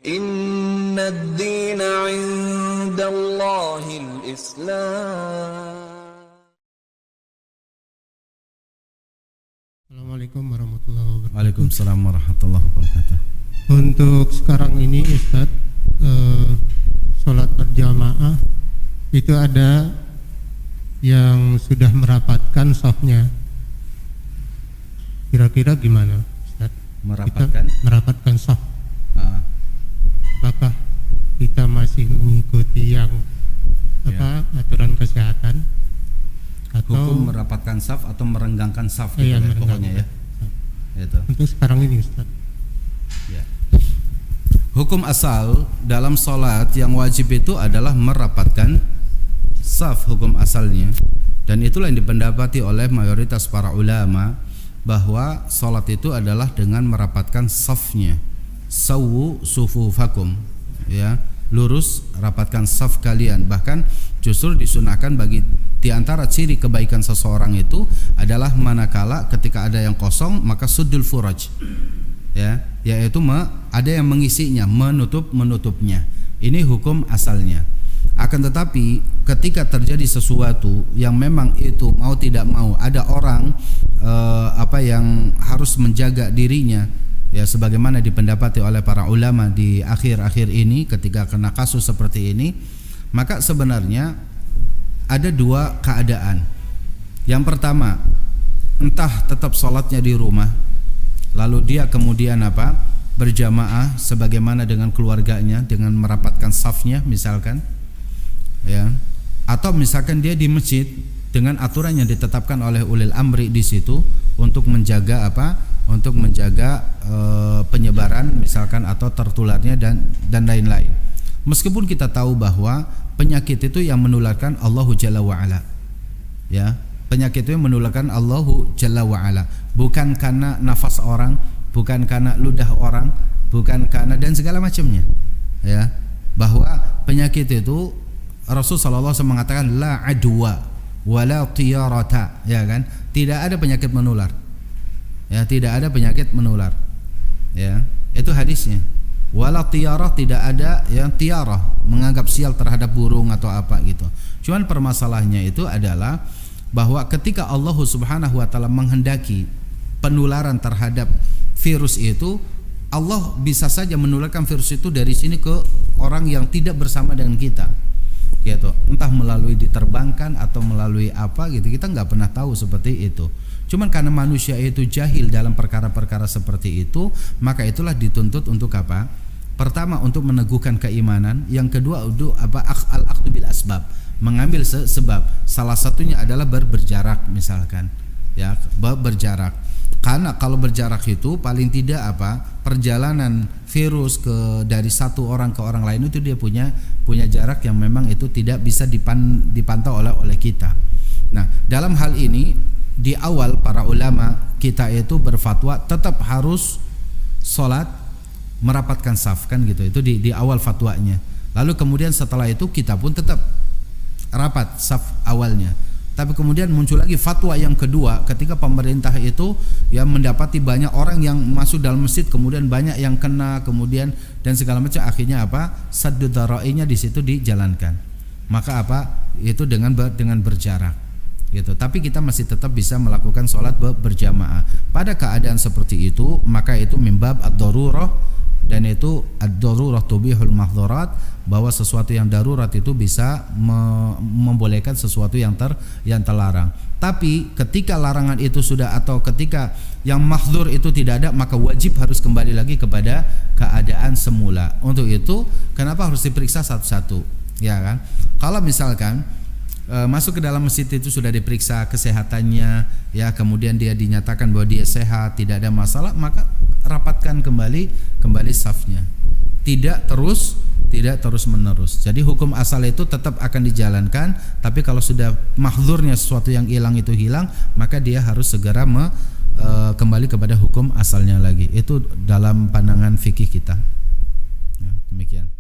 Inna ad-dina 'indallahil Islam. Assalamualaikum warahmatullahi wabarakatuh. Waalaikumsalam warahmatullahi wabarakatuh. Untuk sekarang ini Ustadz, sholat berjamaah itu ada yang sudah merapatkan shafnya. Kira-kira gimana Ustadz? Merapatkan shaf. Apakah kita masih mengikuti yang aturan kesehatan? Atau hukum merapatkan saf atau merenggangkan saf gitu pokoknya ya. Itu. Untuk sekarang ini Ustaz. Ya. Hukum asal dalam sholat yang wajib itu adalah merapatkan saf, hukum asalnya. Dan itulah yang dipendapati oleh mayoritas para ulama, bahwa sholat itu adalah dengan merapatkan safnya. Sawu sufufakum, ya, lurus rapatkan saf kalian. Bahkan justru disunahkan bagi di antara ciri kebaikan seseorang itu adalah manakala ketika ada yang kosong maka suddul furaj, ya, yaitu ada yang mengisinya, menutupnya. Ini hukum asalnya. Akan tetapi ketika terjadi sesuatu yang memang itu mau tidak mau ada orang yang harus menjaga dirinya, ya, sebagaimana dipendapati oleh para ulama di akhir-akhir ini ketika kena kasus seperti ini, maka sebenarnya ada dua keadaan. Yang pertama, entah tetap sholatnya di rumah, lalu dia kemudian berjamaah sebagaimana dengan keluarganya dengan merapatkan safnya misalkan, ya, atau misalkan dia di masjid dengan aturan yang ditetapkan oleh ulil amri di situ untuk menjaga untuk menjaga penyebaran misalkan atau tertularnya dan lain-lain. Meskipun kita tahu bahwa penyakit itu yang menularkan Allahu Jalla wa Ala, ya, penyakit itu yang menularkan Allahu Jalla wa Ala, bukan karena nafas orang, bukan karena ludah orang, bukan karena dan segala macamnya, ya, bahwa penyakit itu Rasulullah SAW mengatakan la adwa wala tiyarata, ya kan, tidak ada penyakit menular. Ya, tidak ada penyakit menular. Ya, itu hadisnya. Wala tiarah, tidak ada yang tiarah, menganggap sial terhadap burung atau apa gitu. Cuman permasalahannya itu adalah bahwa ketika Allah Subhanahu wa taala menghendaki penularan terhadap virus itu, Allah bisa saja menularkan virus itu dari sini ke orang yang tidak bersama dengan kita. Gitu. Entah melalui diterbangkan atau melalui apa gitu, kita nggak pernah tahu seperti itu. Cuman karena manusia itu jahil dalam perkara-perkara seperti itu, maka itulah dituntut untuk apa? Pertama untuk meneguhkan keimanan, yang kedua untuk al-aqdu bil asbab, mengambil sebab. Salah satunya adalah berjarak misalkan, ya, berjarak. Karena kalau berjarak itu paling tidak perjalanan virus dari satu orang ke orang lain itu dia punya jarak yang memang itu tidak bisa dipantau oleh kita. Nah, dalam hal ini di awal para ulama kita itu berfatwa tetap harus sholat merapatkan saf, kan gitu. Itu di awal fatwanya. Lalu kemudian setelah itu kita pun tetap rapat saf awalnya. Tapi kemudian muncul lagi fatwa yang kedua ketika pemerintah itu ya mendapati banyak orang yang masuk dalam masjid, kemudian banyak yang kena, kemudian dan segala macam, akhirnya saddu dzara'inya di situ dijalankan. Maka itu dengan berjarak gitu. Tapi kita masih tetap bisa melakukan sholat berjamaah. Pada keadaan seperti itu, maka itu mimbab ad-darurah, dan itu ad-darurah tubihul mahdhurat, bahwa sesuatu yang darurat itu bisa membolehkan sesuatu yang terlarang. Tapi ketika larangan itu sudah, atau ketika yang mahdzur itu tidak ada, maka wajib harus kembali lagi kepada keadaan semula. Untuk itu kenapa harus diperiksa satu-satu, ya kan? Kalau misalkan masuk ke dalam masjid itu sudah diperiksa kesehatannya, ya, kemudian dia dinyatakan bahwa dia sehat, tidak ada masalah, maka rapatkan kembali safnya. Tidak terus menerus. Jadi hukum asal itu tetap akan dijalankan, tapi kalau sudah mahdzurnya sesuatu yang hilang itu hilang, maka dia harus segera kembali kepada hukum asalnya lagi. Itu dalam pandangan fikih kita. Ya, demikian.